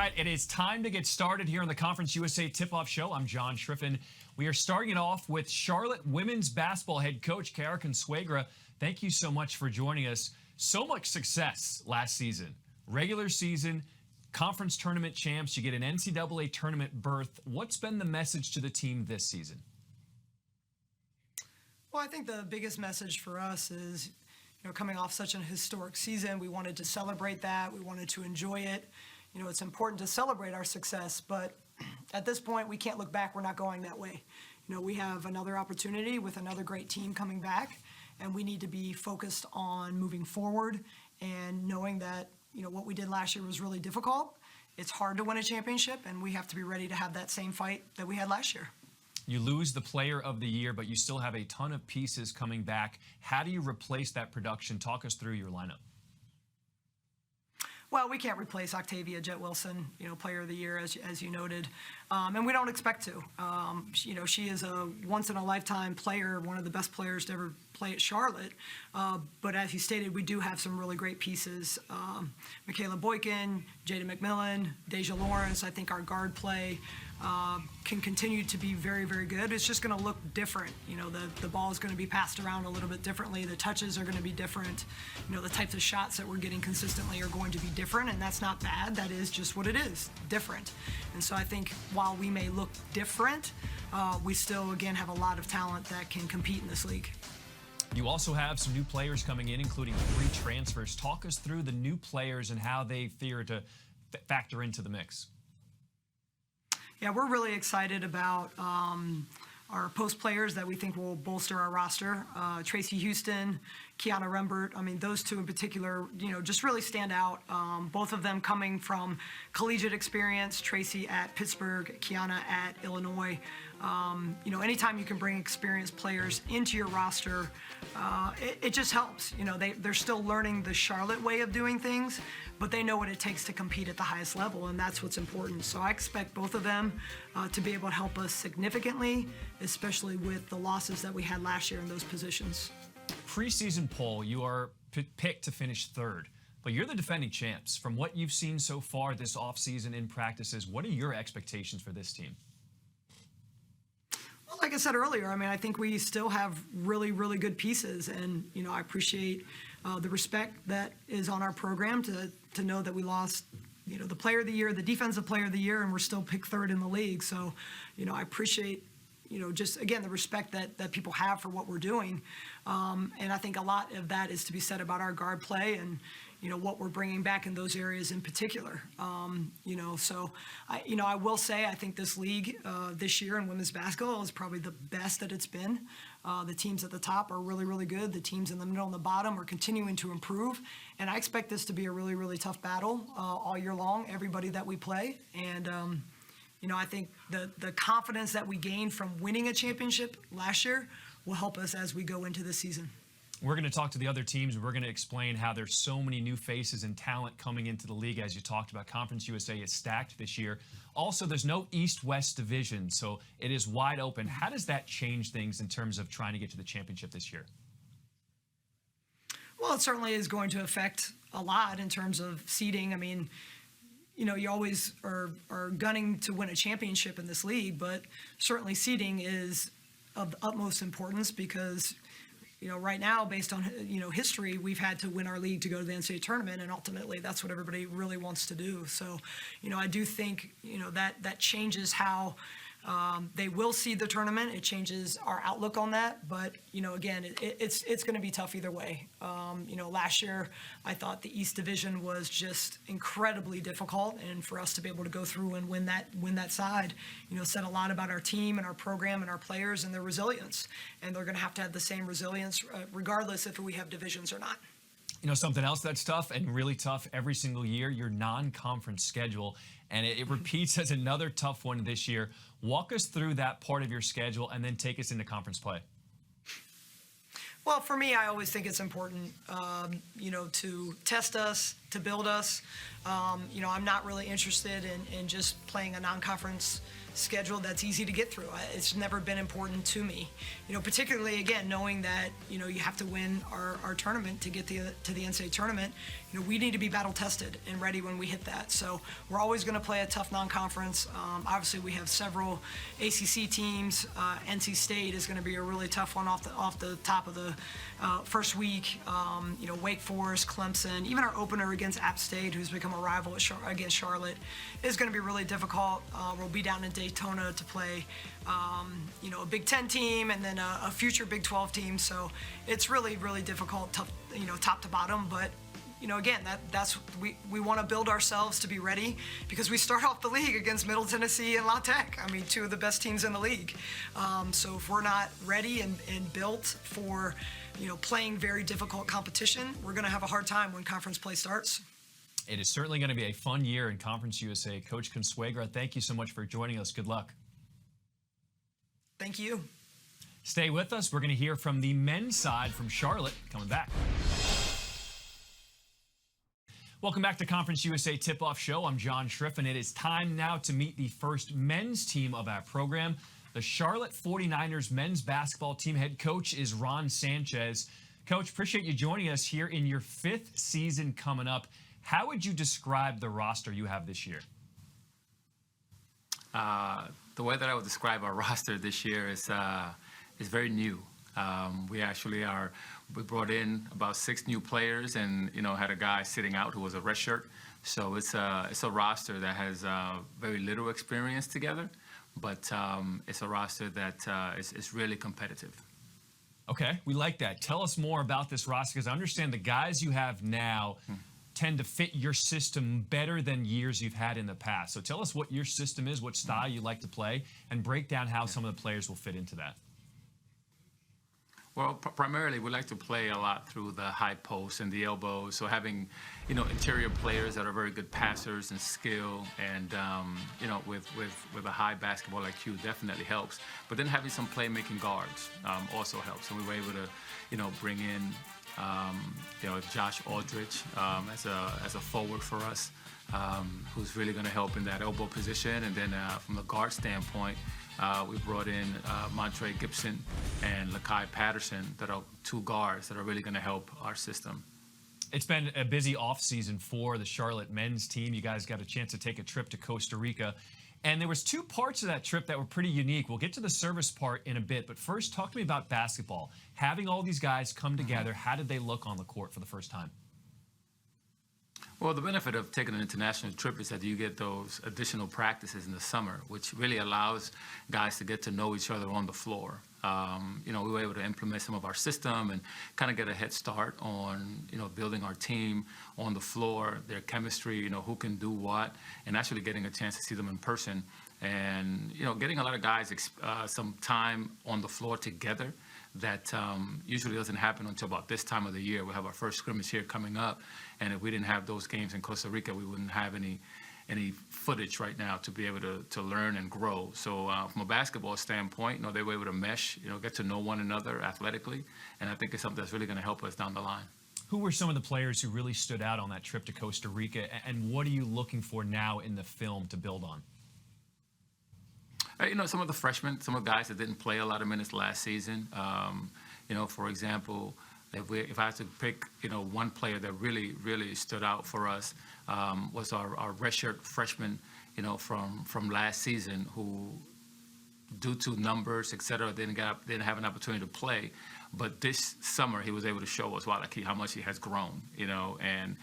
right, it is time to get started here on the Conference USA Tip-Off Show. I'm John Schriffen. We are starting it off with Charlotte women's basketball head coach Kara Consuegra. Thank you so much for joining us. So much success last season. Regular season, conference tournament champs, you get an NCAA tournament berth. What's been the message to the team this season? Well, I think the biggest message for us is, coming off such an historic season, we wanted to celebrate that. We wanted to enjoy it. It's important to celebrate our success, but at this point, we can't look back. We're not going that way. We have another opportunity with another great team coming back, and we need to be focused on moving forward and knowing that, what we did last year was really difficult. It's hard to win a championship, and we have to be ready to have that same fight that we had last year. You lose the player of the year, but you still have a ton of pieces coming back. How do you replace that production? Talk us through your lineup. Well, we can't replace Octavia Jett-Wilson, player of the year, as you noted, and we don't expect to. She is a once-in-a-lifetime player, one of the best players to ever play at Charlotte. But as you stated, we do have some really great pieces. Michaela Boykin, Jada McMillan, Deja Lawrence. I think our guard play can continue to be very, very good. It's just going to look different. The ball is going to be passed around a little bit differently. The touches are going to be different. The types of shots that we're getting consistently are going to be different, and that's not bad. That is just what it is, different. And so I think while we may look different, we still, again, have a lot of talent that can compete in this league. You also have some new players coming in, including 3 transfers. Talk us through the new players and how they fear to factor into the mix. Yeah, we're really excited about our post players that we think will bolster our roster. Tracy Houston, Kiana Rembert. I mean, those two in particular, just really stand out. Both of them coming from collegiate experience. Tracy at Pittsburgh, Kiana at Illinois. Anytime you can bring experienced players into your roster, it just helps. They're still learning the Charlotte way of doing things, but they know what it takes to compete at the highest level, and that's what's important. So I expect both of them to be able to help us significantly, especially with the losses that we had last year in those positions. Preseason poll, you are picked to finish 3rd, but you're the defending champs. From what you've seen so far this offseason in practices, what are your expectations for this team? Well, like I said earlier, I think we still have really, really good pieces, and I appreciate the respect that is on our program to know that we lost the player of the year, the defensive player of the year, and we're still picked 3rd in the league. So I appreciate just again the respect that people have for what we're doing, and I think a lot of that is to be said about our guard play and what we're bringing back in those areas in particular. So I will say I think this league this year in women's basketball is probably the best that it's been. The teams at the top are really, really good. The teams in the middle and the bottom are continuing to improve, and I expect this to be a really, really tough battle all year long. Everybody that we play, and I think the confidence that we gained from winning a championship last year will help us as we go into the season. We're going to talk to the other teams. We're going to explain how there's so many new faces and talent coming into the league. As you talked about, Conference USA is stacked this year. Also, there's no East-West division, so it is wide open. How does that change things in terms of trying to get to the championship this year? Well, it certainly is going to affect a lot in terms of seeding. You always are gunning to win a championship in this league, but certainly seeding is of the utmost importance because right now, based on, history, we've had to win our league to go to the NCAA tournament, and ultimately that's what everybody really wants to do. So, I do think, that changes how they will seed the tournament. It changes our outlook on that. But, again, it's going to be tough either way. Last year I thought the East Division was just incredibly difficult, and for us to be able to go through and win that side, said a lot about our team and our program and our players and their resilience. And they're going to have the same resilience regardless if we have divisions or not. Something else that's tough and really tough every single year, your non-conference schedule, and it repeats as another tough one this year. Walk us through that part of your schedule and then take us into conference play. Well, for me, I always think it's important, to test us, to build us. I'm not really interested in just playing a non-conference schedule that's easy to get through. It's never been important to me, particularly again knowing that you have to win our tournament to get to the NCAA tournament. We need to be battle tested and ready when we hit that. So we're always going to play a tough non-conference. Obviously we have several ACC teams. NC State is going to be a really tough one off the top of the first week. Wake Forest, Clemson, even our opener against App State, who's become a rival against Charlotte, is going to be really difficult. We'll be down in Daytona to play, a Big Ten team and then a future Big 12 team. So it's really, really difficult, tough, top to bottom. But again, that's we want to build ourselves to be ready because we start off the league against Middle Tennessee and La Tech. I mean, two of the best teams in the league. So if we're not ready and built for playing very difficult competition, we're going to have a hard time when conference play starts. It is certainly going to be a fun year in Conference USA. Coach Consuegra, thank you so much for joining us. Good luck. Thank you. Stay with us. We're going to hear from the men's side from Charlotte coming back. Welcome back to Conference USA Tip-Off Show. I'm John Schriffen. It is time now to meet the first men's team of our program. The Charlotte 49ers men's basketball team head coach is Ron Sanchez. Coach, appreciate you joining us here in your 5th season coming up. How would you describe the roster you have this year? The way that I would describe our roster this year is very new. We brought in about 6 new players and, had a guy sitting out who was a redshirt. So it's a roster that has very little experience together, but it's a roster that is really competitive. Okay, we like that. Tell us more about this roster because I understand the guys you have now tend to fit your system better than years you've had in the past. So tell us what your system is, what style you like to play, and break down how some of the players will fit into that. Well, primarily we like to play a lot through the high post and the elbows. So having, interior players that are very good passers and skill, and with a high basketball IQ definitely helps. But then having some playmaking guards also helps. And we were able to, bring in, Josh Aldridge as a forward for us, who's really going to help in that elbow position. And then from the guard standpoint, we brought in Montre Gibson and Lakai Patterson, that are 2 guards that are really going to help our system. It's been a busy offseason for the Charlotte men's team. You guys got a chance to take a trip to Costa Rica. And there was 2 parts of that trip that were pretty unique. We'll get to the service part in a bit. But first, talk to me about basketball. Having all these guys come together, how did they look on the court for the first time? Well, the benefit of taking an international trip is that you get those additional practices in the summer, which really allows guys to get to know each other on the floor. We were able to implement some of our system and kind of get a head start on, building our team on the floor, their chemistry, who can do what, and actually getting a chance to see them in person. And, getting a lot of guys some time on the floor together that usually doesn't happen until about this time of the year. We have our first scrimmage here coming up, and if we didn't have those games in Costa Rica, we wouldn't have any footage right now to be able to learn and grow. So from a basketball standpoint, they were able to mesh, get to know one another athletically, and I think it's something that's really going to help us down the line. Who were some of the players who really stood out on that trip to Costa Rica, and what are you looking for now in the film to build on? Some of the freshmen, some of the guys that didn't play a lot of minutes last season. For example, if I had to pick, one player that really, really stood out for us was our redshirt freshman, from last season, who, due to numbers, et cetera, didn't have an opportunity to play. But this summer, he was able to show us, how much he has grown, and,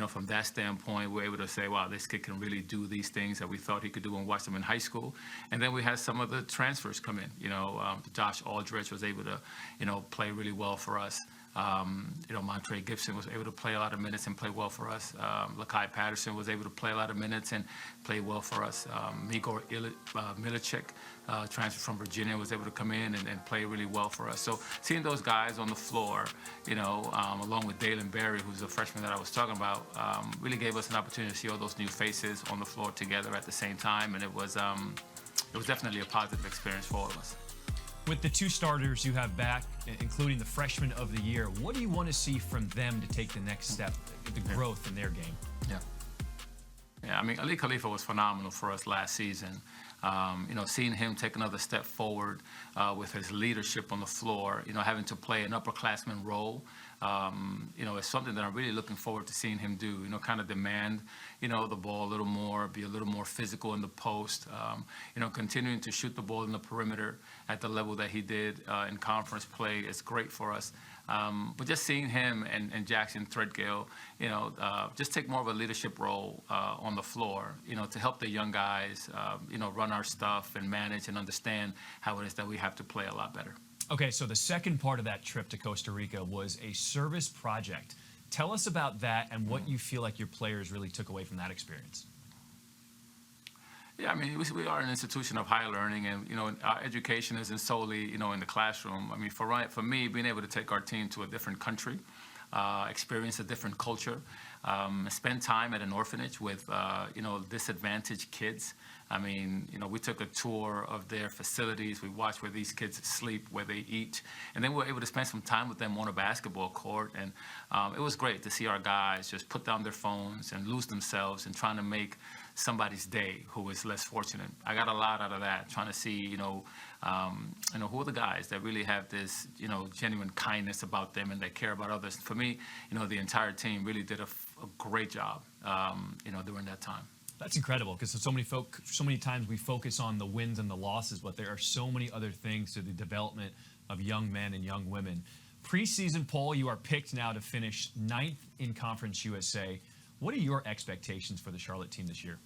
from that standpoint, we're able to say, wow, this kid can really do these things that we thought he could do and watch him in high school. And then we had some of the transfers come in, Josh Aldridge was able to, play really well for us. Montre Gibson was able to play a lot of minutes and play well for us. Lakai Patterson was able to play a lot of minutes and play well for us. Igor Milicic, transfer from Virginia, was able to come in and play really well for us. So seeing those guys on the floor, along with Dalen Berry, who's a freshman that I was talking about, really gave us an opportunity to see all those new faces on the floor together at the same time, and it was definitely a positive experience for all of us. With the two starters you have back, including the freshman of the year, what do you want to see from them to take the next step, the growth in their game? Yeah. Yeah, I mean, Ali Khalifa was phenomenal for us last season. Seeing him take another step forward with his leadership on the floor, having to play an upperclassman role, is something that I'm really looking forward to seeing him do, kind of demand, the ball a little more, be a little more physical in the post, continuing to shoot the ball in the perimeter at the level that he did in conference play is great for us. But just seeing him and Jackson Threadgill, just take more of a leadership role on the floor, to help the young guys, run our stuff and manage and understand how it is that we have to play a lot better. Okay, so the second part of that trip to Costa Rica was a service project. Tell us about that and what you feel like your players really took away from that experience. Yeah, I mean, we are an institution of higher learning, and our education isn't solely in the classroom. I mean, for me, being able to take our team to a different country, experience a different culture, spend time at an orphanage with disadvantaged kids. I mean, we took a tour of their facilities. We watched where these kids sleep, where they eat, and then we were able to spend some time with them on a basketball court. And it was great to see our guys just put down their phones and lose themselves in trying to make somebody's day who is less fortunate. I got a lot out of that, trying to see, who are the guys that really have this, genuine kindness about them and they care about others. For me, the entire team really did a great job, during that time. That's incredible because so many times we focus on the wins and the losses, but there are so many other things to the development of young men and young women. Preseason poll, you are picked now to finish 9th in Conference USA. What are your expectations for the Charlotte team this year?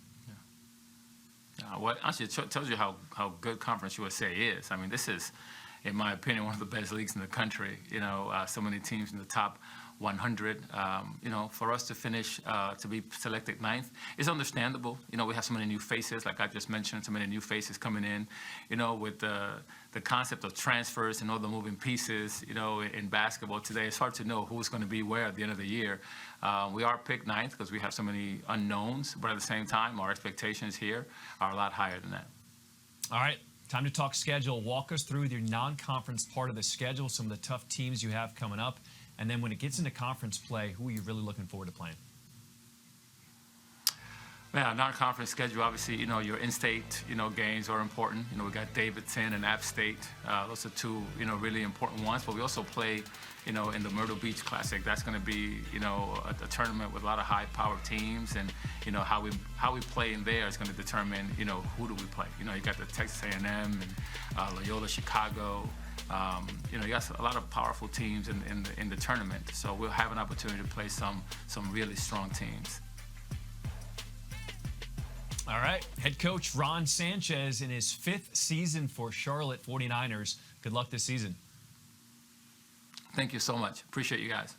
Well, actually, it tells you how good Conference USA is. I mean, this is, in my opinion, one of the best leagues in the country. So many teams in the top 100. For us to finish, to be selected 9th is understandable. We have so many new faces, like I just mentioned, so many new faces coming in, with the concept of transfers and all the moving pieces, in basketball today. It's hard to know who's going to be where at the end of the year. We are picked 9th because we have so many unknowns, but at the same time, our expectations here are a lot higher than that. All right, time to talk schedule. Walk us through your non-conference part of the schedule, some of the tough teams you have coming up, and then when it gets into conference play, who are you really looking forward to playing? Yeah, non-conference schedule, obviously, your in-state, games are important. We got Davidson and App State. Those are two, really important ones. But we also play, in the Myrtle Beach Classic. That's going to be, a tournament with a lot of high-powered teams. And, how we play in there is going to determine, who do we play. You got the Texas A&M and Loyola Chicago. You got a lot of powerful teams in the tournament. So we'll have an opportunity to play some really strong teams. All right, head coach Ron Sanchez in his 5th season for Charlotte 49ers. Good luck this season. Thank you so much. Appreciate you guys.